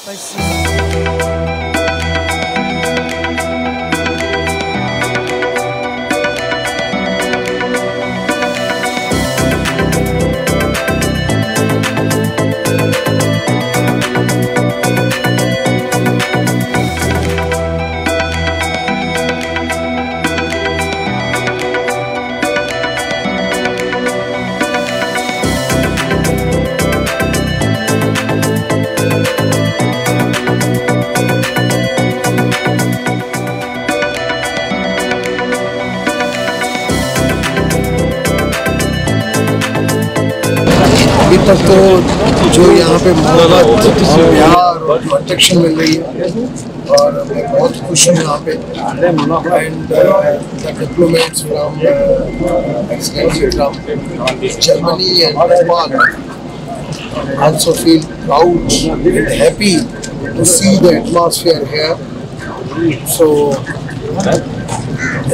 अभी तक तो जो यहाँ पे मोहब्बत प्यार और प्रोटेक्शन मिल रही है और मैं बहुत खुश हूँ यहाँ पे and the diplomats from excellency from Germany and Nepal also feel proud and happy to see the atmosphere here. So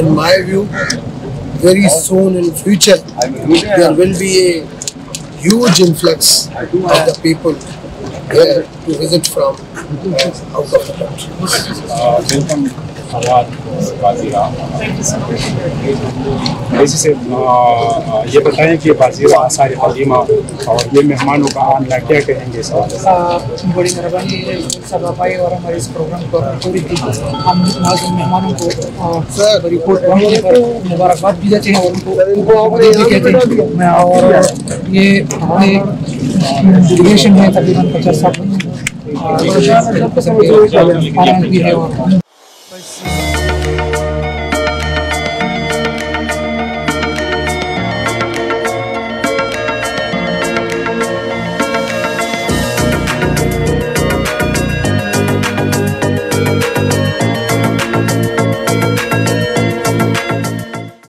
in my view, very soon in future there will be a huge influx of the people here to visit from out of the country. Welcome, बाज़ीरा। वैसे ये बताएं कि बाज़ीरा आसार कदीमा और ये मेहमानों का आना क्या कहेंगे इस बारे में? बड़ी मेहरबानी सभा और हमारे इस प्रोग्राम को पूरी थी। हम मेहमानों को रिपोर्ट पहुँचने पर मुबारकबाद भी देते हैं और उनको कहते हैं। और ये हमारे डेलीगेशन है तकरीबन 50 साल भी है और